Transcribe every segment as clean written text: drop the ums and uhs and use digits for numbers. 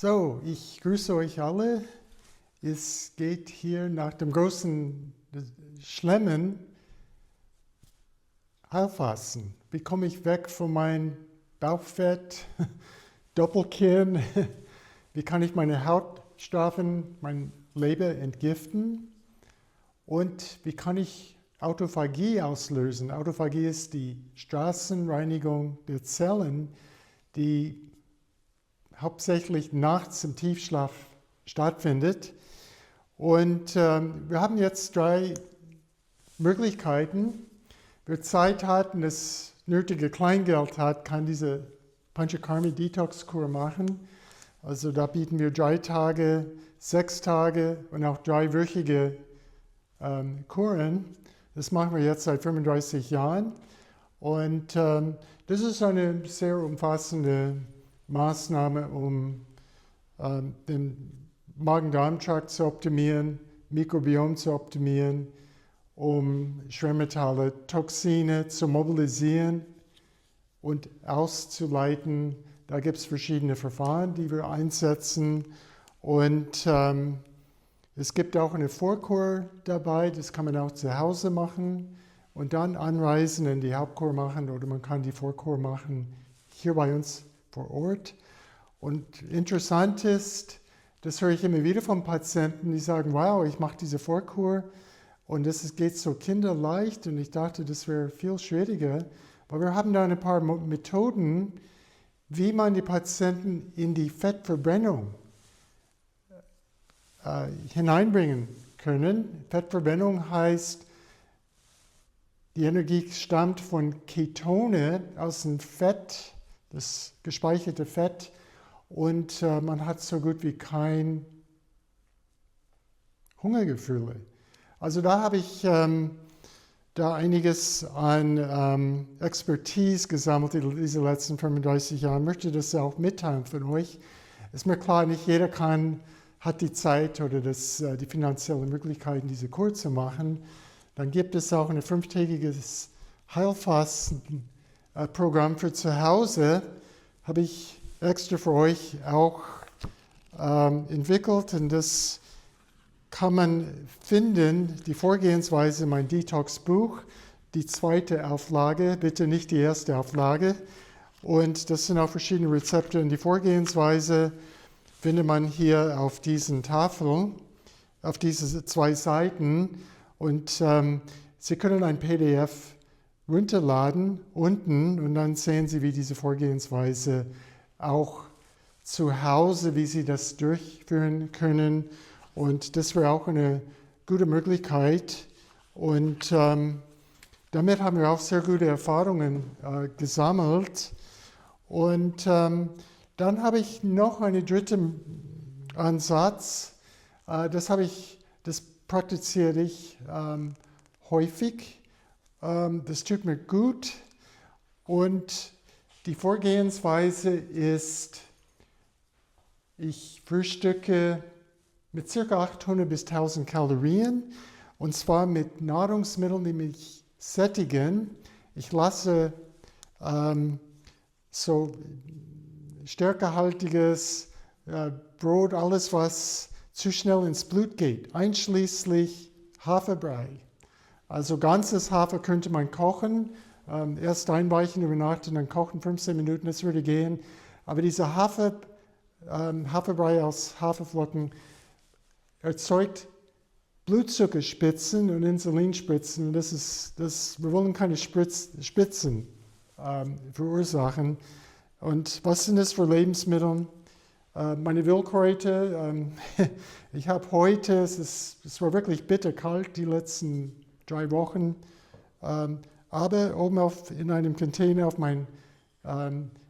So, ich grüße euch alle. Es geht hier nach dem großen Schlemmen Heilfasten. Wie komme ich weg von meinem Bauchfett, Doppelkinn? Wie kann ich meine Haut straffen, mein Leber entgiften? Und wie kann ich Autophagie auslösen? Autophagie ist die Straßenreinigung der Zellen, die hauptsächlich nachts im Tiefschlaf stattfindet. Und wir haben jetzt 3 Möglichkeiten. Wer Zeit hat und das nötige Kleingeld hat, kann diese Panchakarma Detox Kur machen. Also da bieten wir 3 Tage, 6 Tage und auch 3-wöchige Kuren. Das machen wir jetzt seit 35 Jahren. Und das ist eine sehr umfassende Maßnahme, um den Magen-Darm-Trakt zu optimieren, Mikrobiom zu optimieren, um Schwermetalle, Toxine zu mobilisieren und auszuleiten. Da gibt es verschiedene Verfahren, die wir einsetzen. Und es gibt auch eine Vorkur dabei, das kann man auch zu Hause machen und dann anreisen und die Hauptkur machen oder man kann die Vorkur machen hier bei uns vor Ort. Und interessant ist, das höre ich immer wieder von Patienten, die sagen, wow, ich mache diese Vorkur und es geht so kinderleicht und ich dachte, das wäre viel schwieriger. Aber wir haben da ein paar Methoden, wie man die Patienten in die Fettverbrennung hineinbringen können. Fettverbrennung heißt, die Energie stammt von Ketone aus dem Fett, das gespeicherte Fett, und man hat so gut wie kein Hungergefühle. Also da habe ich da einiges an Expertise gesammelt in diesen letzten 35 Jahren. Ich möchte das auch mitteilen von euch. Ist mir klar, nicht jeder hat die Zeit oder die finanziellen Möglichkeiten, diese Kur zu machen. Dann gibt es auch ein 5-tägiges Heilfastenprogramm für zu Hause, habe ich extra für euch auch entwickelt und das kann man finden, die Vorgehensweise, mein Detox-Buch, die 2. Auflage, bitte nicht die 1. Auflage. Und das sind auch verschiedene Rezepte und die Vorgehensweise findet man hier auf diesen Tafeln, auf diese 2 Seiten. Und Sie können ein PDF runterladen unten und dann sehen Sie, wie diese Vorgehensweise auch zu Hause, wie Sie das durchführen können. Und das wäre auch eine gute Möglichkeit. Und damit haben wir auch sehr gute Erfahrungen gesammelt. Und dann habe ich noch einen 3. Ansatz. Das praktiziere ich häufig. Das tut mir gut. Und die Vorgehensweise ist, ich frühstücke mit ca. 800 bis 1000 Kalorien und zwar mit Nahrungsmitteln, die mich sättigen. Ich lasse so stärkehaltiges Brot, alles was zu schnell ins Blut geht, einschließlich Haferbrei. Also ganzes Hafer könnte man kochen, erst einweichen über Nacht und dann kochen 15 Minuten, das würde gehen. Aber dieser Haferbrei aus Haferflocken erzeugt Blutzuckerspitzen und Insulinspitzen. Wir wollen keine Spitzen verursachen. Und was sind das für Lebensmittel? Meine Wildkräuter. Ich habe heute, es war wirklich bitterkalt die letzten 3 Wochen, aber oben in einem Container auf meinem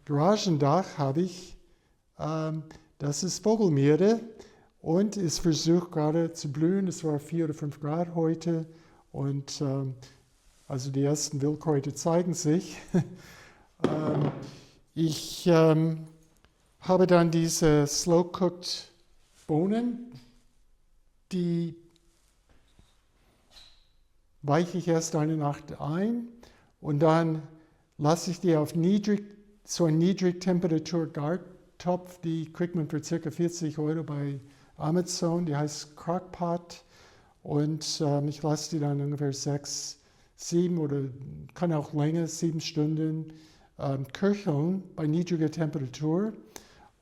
Garagendach habe ich, das ist Vogelmiere und es versucht gerade zu blühen. Es war 4 oder 5 Grad heute und also die ersten Wildkräuter zeigen sich. Ich habe dann diese Slow-Cooked Bohnen, die weiche ich erst eine Nacht ein und dann lasse ich die auf so ein Niedrigtemperatur Kochtopf, die kriegt man für ca. 40 € bei Amazon, die heißt Crock-Pot und ich lasse die dann ungefähr 6, 7 oder kann auch länger, 7 Stunden köcheln bei niedriger Temperatur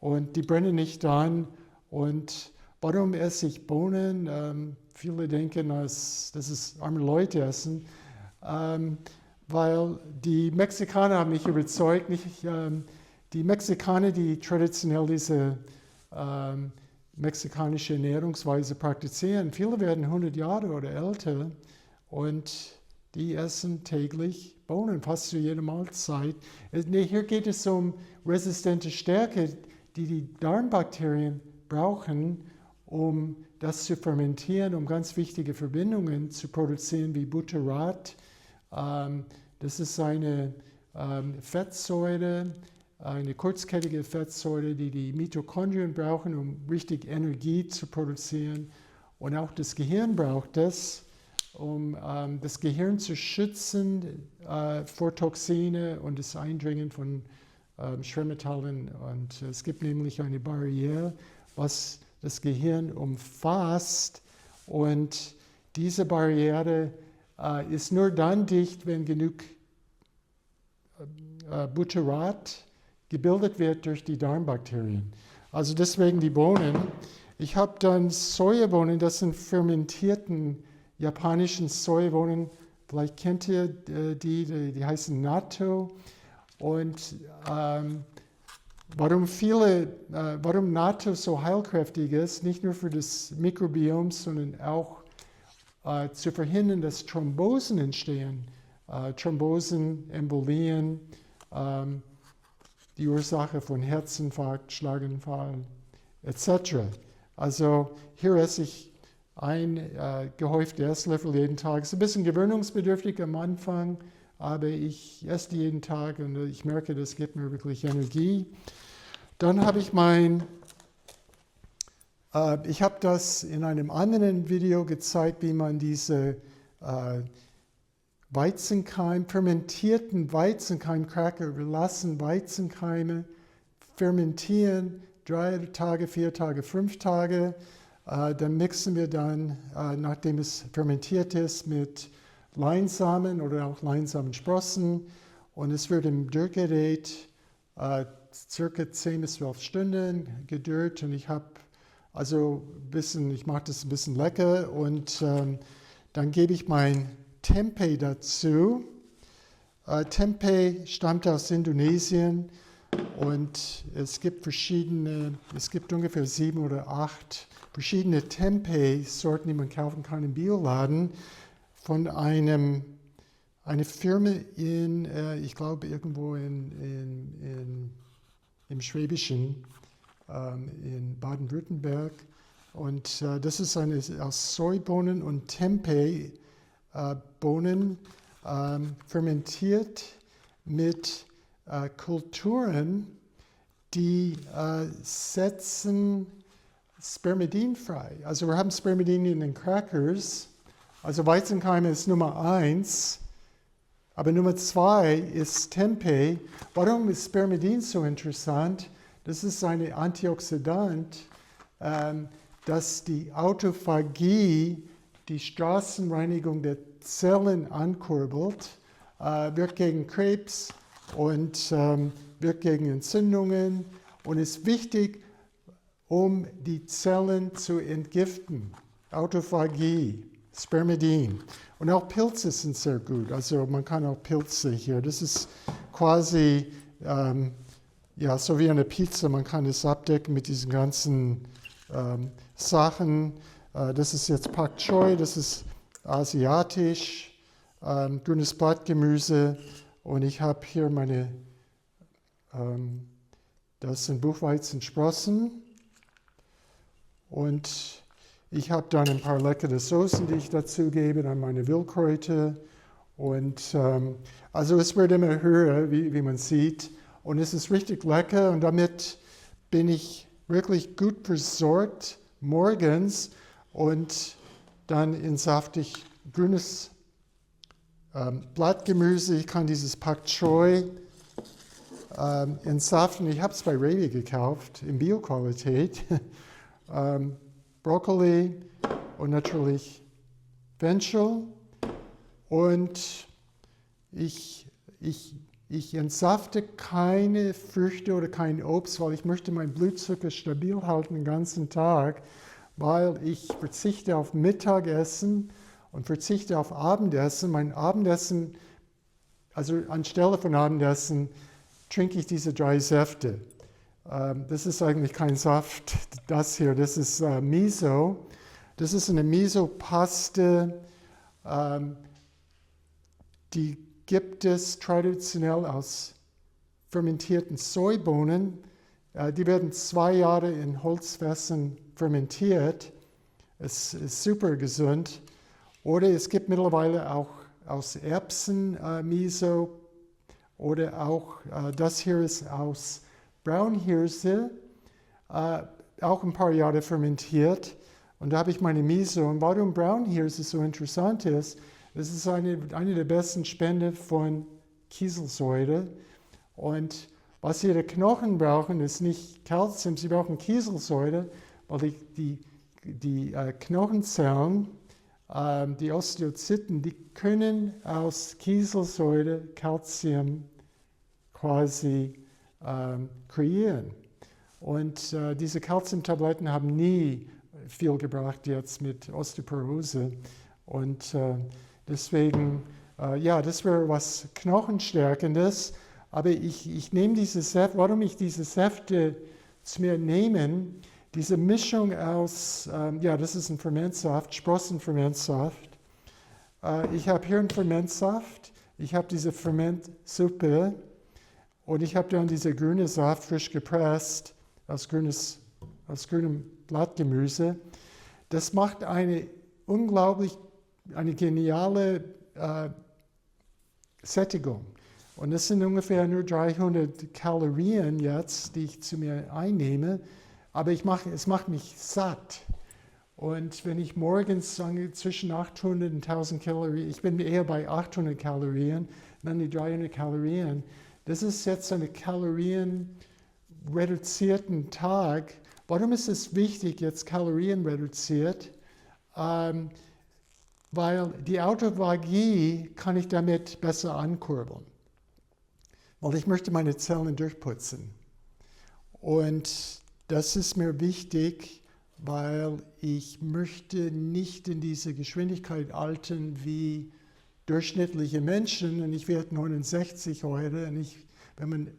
und die brennen nicht an. Und warum esse ich Bohnen? Viele denken, das ist arme Leute essen, weil die Mexikaner haben mich überzeugt, die Mexikaner, die traditionell diese mexikanische Ernährungsweise praktizieren, viele werden 100 Jahre oder älter und die essen täglich Bohnen, fast zu jeder Mahlzeit. Hier geht es um resistente Stärke, die die Darmbakterien brauchen, um das zu fermentieren, um ganz wichtige Verbindungen zu produzieren, wie Butyrat. Das ist eine Fettsäure, eine kurzkettige Fettsäure, die die Mitochondrien brauchen, um richtig Energie zu produzieren. Und auch das Gehirn braucht das, um das Gehirn zu schützen vor Toxine und das Eindringen von Schwermetallen. Und es gibt nämlich eine Barriere, was das Gehirn umfasst. Und diese Barriere ist nur dann dicht, wenn genug Butyrat gebildet wird durch die Darmbakterien. Also deswegen die Bohnen. Ich habe dann Sojabohnen, das sind fermentierten japanischen Sojabohnen. Vielleicht kennt ihr die heißen Natto. Und warum Natto so heilkräftig ist, nicht nur für das Mikrobiom, sondern auch zu verhindern, dass Thrombosen entstehen. Thrombosen, Embolien, die Ursache von Herzinfarkt, Schlaganfall, etc. Also hier esse ich ein gehäufter Esslöffel jeden Tag. Es ist ein bisschen gewöhnungsbedürftig am Anfang, aber ich esse die jeden Tag und ich merke, das gibt mir wirklich Energie. Dann habe ich ich habe das in einem anderen Video gezeigt, wie man diese fermentierten Weizenkeimcracker, wir lassen Weizenkeime fermentieren, 3 Tage, 4 Tage, 5 Tage. Dann mixen wir dann, nachdem es fermentiert ist, mit Leinsamen oder auch Leinsamensprossen. Und es wird im Dürrgerät circa 10 bis 12 Stunden gedürrt. Und ich mache das ein bisschen lecker. Und dann gebe ich mein Tempeh dazu. Tempeh stammt aus Indonesien und es gibt ungefähr 7 oder 8 verschiedene Tempeh-Sorten, die man kaufen kann im Bioladen von einer Firma ich glaube irgendwo im Schwäbischen, in Baden-Württemberg. Und das ist aus Sojabohnen und Tempeh Bohnen fermentiert mit Kulturen, die setzen Spermidin frei. Also wir haben Spermidin in den Crackers. Also Weizenkeime ist Nummer 1, aber Nummer 2 ist Tempeh. Warum ist Spermidin so interessant? Das ist ein Antioxidant, das die Autophagie, die Straßenreinigung der Zellen ankurbelt, wirkt gegen Krebs und wirkt gegen Entzündungen und ist wichtig, um die Zellen zu entgiften. Autophagie, Spermidin. Und auch Pilze sind sehr gut. Also man kann auch Pilze hier. Das ist quasi so wie eine Pizza. Man kann es abdecken mit diesen ganzen Sachen. Das ist jetzt Pak Choi, das ist asiatisch, grünes Blattgemüse. Und ich habe hier das sind Buchweizensprossen. Und ich habe dann ein paar leckere Soßen, die ich dazu gebe, dann meine Wildkräuter. Und also es wird immer höher, wie man sieht. Und es ist richtig lecker und damit bin ich wirklich gut versorgt morgens und dann in saftig grünes Blattgemüse. Ich kann dieses Pak Choi entsaften. Ich habe es bei Rewe gekauft, in Bioqualität. Brokkoli und natürlich Fenchel. Und ich entsafte keine Früchte oder kein Obst, weil ich möchte meinen Blutzucker stabil halten den ganzen Tag, weil ich verzichte auf Mittagessen und verzichte auf Abendessen. Mein Abendessen, also anstelle von Abendessen, trinke ich diese 3 Säfte. Das ist eigentlich kein Saft, das hier, das ist Miso. Das ist eine Miso-Paste, die gibt es traditionell aus fermentierten Sojabohnen. Die werden 2 Jahre in Holzfässern fermentiert. Es ist super gesund. Oder es gibt mittlerweile auch aus Erbsen Miso. Oder auch das hier ist aus Braunhirse, auch ein paar Jahre fermentiert. Und da habe ich meine Miso. Und warum Braunhirse so interessant ist, das ist eine der besten Spender von Kieselsäure. Und was ihre Knochen brauchen, ist nicht Calcium, sie brauchen Kieselsäure, weil die Knochenzellen, die Osteozyten, die können aus Kieselsäure Calcium quasi kreieren. Und diese Calciumtabletten haben nie viel gebracht jetzt mit Osteoporose. Und deswegen, das wäre was Knochenstärkendes. Aber ich nehme diese Säfte, warum ich diese Säfte zu mir nehme, diese Mischung aus, das ist ein Fermentsaft, Sprossenfermentsaft. Ich habe hier einen Fermentsaft, ich habe diese Fermentsuppe und ich habe dann diese grüne Saft frisch gepresst aus grünem Blattgemüse. Das macht eine geniale Sättigung. Und das sind ungefähr nur 300 Kalorien jetzt, die ich zu mir einnehme. Aber es macht mich satt. Und wenn ich morgens zwischen 800 und 1000 Kalorien, ich bin eher bei 800 Kalorien, dann die 300 Kalorien. Das ist jetzt einen kalorienreduzierten Tag. Warum ist es wichtig, jetzt kalorienreduziert? Weil die Autophagie kann ich damit besser ankurbeln. Weil ich möchte meine Zellen durchputzen. Und das ist mir wichtig, weil ich möchte nicht in diese Geschwindigkeit altern wie durchschnittliche Menschen. Und ich werde 69 heute. Und wenn man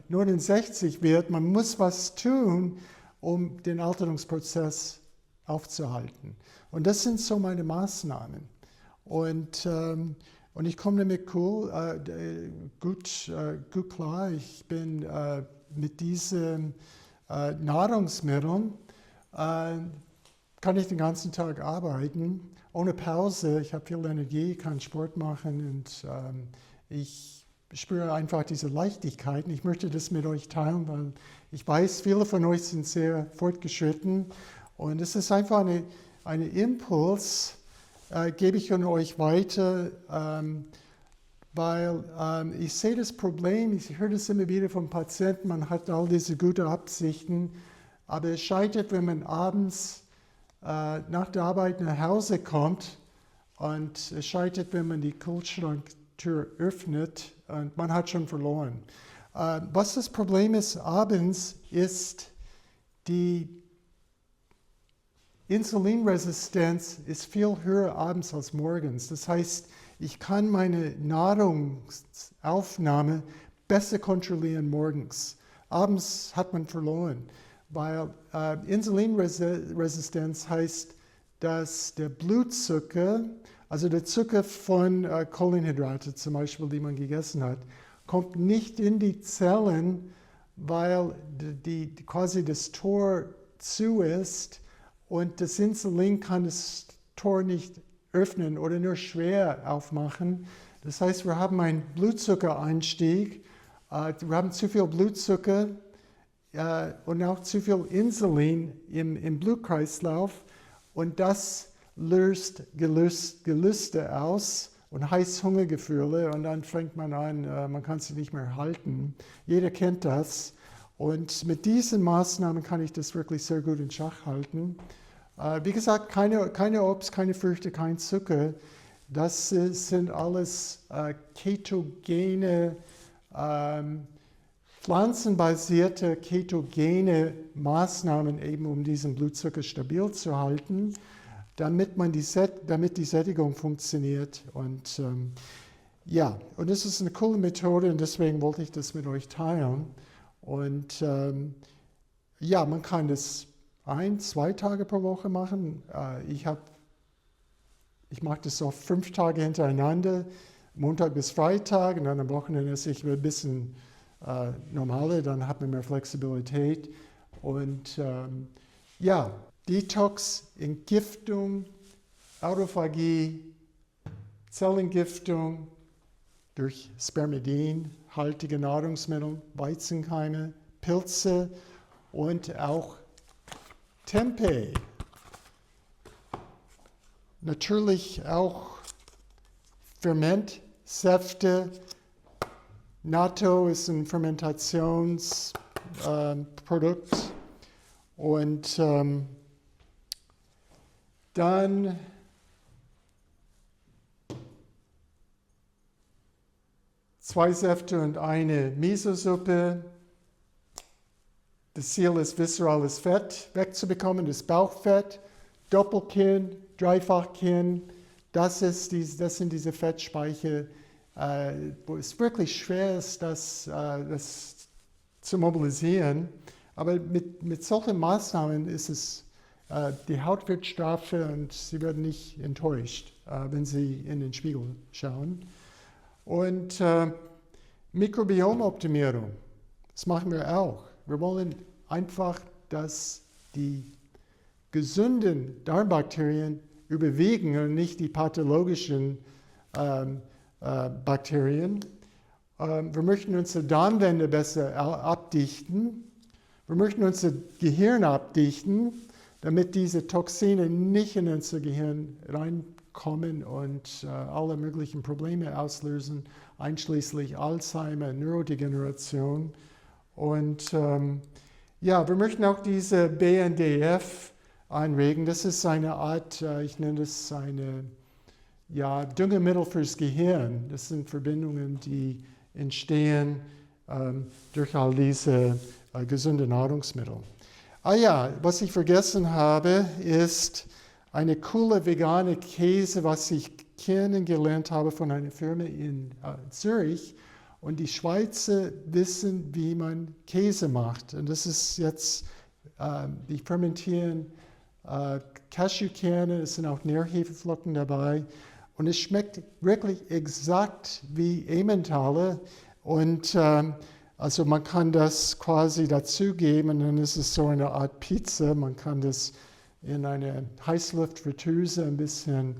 69 wird, man muss was tun, um den Alterungsprozess aufzuhalten. Und das sind so meine Maßnahmen. Und ich komme damit gut klar. Ich bin mit diesen Nahrungsmitteln, kann ich den ganzen Tag arbeiten, ohne Pause. Ich habe viel Energie, kann Sport machen und ich spüre einfach diese Leichtigkeit. Und ich möchte das mit euch teilen, weil ich weiß, viele von euch sind sehr fortgeschritten. Und es ist einfach ein Impuls, gebe ich an euch weiter, weil ich sehe das Problem, ich höre das immer wieder vom Patienten, man hat all diese guten Absichten, aber es scheitert, wenn man abends nach der Arbeit nach Hause kommt und es scheitert, wenn man die Kühlschranktür öffnet und man hat schon verloren. Was das Problem ist abends, ist die Insulinresistenz ist viel höher abends als morgens. Das heißt, ich kann meine Nahrungsaufnahme besser kontrollieren morgens. Abends hat man verloren, weil Insulinresistenz heißt, dass der Blutzucker, also der Zucker von Kohlenhydrate zum Beispiel, die man gegessen hat, kommt nicht in die Zellen, weil quasi das Tor zu ist und das Insulin kann das Tor nicht öffnen oder nur schwer aufmachen. Das heißt, wir haben einen Blutzuckereinstieg, wir haben zu viel Blutzucker und auch zu viel Insulin im Blutkreislauf und das löst Gelüste aus, und Heißhungergefühle und dann fängt man an, man kann sich nicht mehr halten. Jeder kennt das. Und mit diesen Maßnahmen kann ich das wirklich sehr gut in Schach halten. Wie gesagt, keine Obst, keine Früchte, kein Zucker. Das sind alles ketogene, pflanzenbasierte ketogene Maßnahmen, eben um diesen Blutzucker stabil zu halten, damit die Sättigung funktioniert. Und ja, und das ist eine coole Methode und deswegen wollte ich das mit euch teilen. Und ja, man kann das 1-2 Tage pro Woche machen. Ich mache das so 5 Tage hintereinander, Montag bis Freitag, und dann am Wochenende esse ich ein bisschen normaler, dann hat man mehr Flexibilität. Und ja, Detox, Entgiftung, Autophagie, Zellentgiftung durch Spermidin-haltige Nahrungsmittel, Weizenkeime, Pilze und auch Tempeh. Natürlich auch Fermentsäfte. Natto ist ein Fermentationsprodukt. Und dann zwei Säfte und eine Miso-Suppe. Das Ziel ist, viscerales Fett wegzubekommen, das Bauchfett, Doppelkinn, Dreifachkinn. Das sind diese Fettspeicher, wo es wirklich schwer ist, das zu mobilisieren. Aber mit solchen Maßnahmen ist es, die Haut wird straffer und sie werden nicht enttäuscht, wenn sie in den Spiegel schauen. Und Mikrobiomoptimierung, das machen wir auch. Wir wollen einfach, dass die gesunden Darmbakterien überwiegen und nicht die pathologischen Bakterien. Wir möchten unsere Darmwände besser abdichten. Wir möchten unser Gehirn abdichten, damit diese Toxine nicht in unser Gehirn reinkommen und alle möglichen Probleme auslösen, einschließlich Alzheimer, Neurodegeneration. Und ja, wir möchten auch diese BNDF anregen. Das ist eine Art, ich nenne das eine Düngemittel fürs Gehirn. Das sind Verbindungen, die entstehen durch all diese gesunde Nahrungsmittel. Ja, was ich vergessen habe, ist eine coole vegane Käse, was ich kennengelernt habe von einer Firma in Zürich. Und die Schweizer wissen, wie man Käse macht. Und das ist jetzt, die fermentieren Cashewkerne, es sind auch Nährhefeflocken dabei. Und es schmeckt wirklich exakt wie Emmentaler. Und also man kann das quasi dazugeben und dann ist es so eine Art Pizza. Man kann das in eine Heißluftfritteuse ein bisschen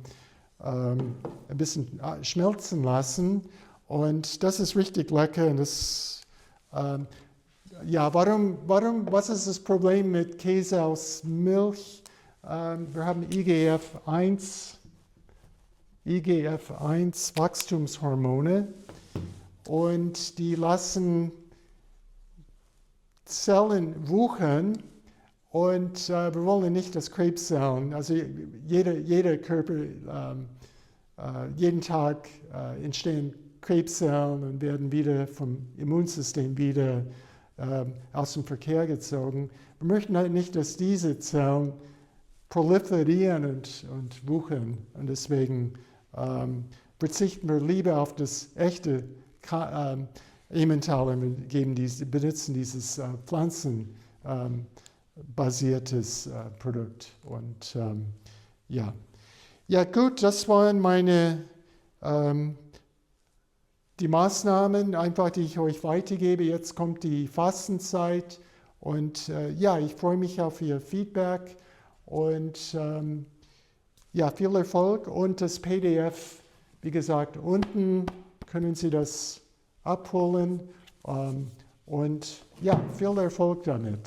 schmelzen lassen. Und das ist richtig lecker. Und das, was ist das Problem mit Käse aus Milch? Wir haben IGF-1 Wachstumshormone und die lassen Zellen wuchern und wir wollen nicht, dass Krebszellen, also jeder Körper, jeden Tag entstehen Krebszellen und werden wieder vom Immunsystem wieder aus dem Verkehr gezogen. Wir möchten halt nicht, dass diese Zellen proliferieren und wuchern. Und deswegen verzichten wir lieber auf das echte Emmentaler und benutzen dieses pflanzenbasiertes Produkt. Und ja, gut, das waren meine die Maßnahmen, einfach die ich euch weitergebe. Jetzt kommt die Fastenzeit und ich freue mich auf Ihr Feedback und viel Erfolg. Und das PDF, wie gesagt, unten können Sie das abholen und viel Erfolg damit.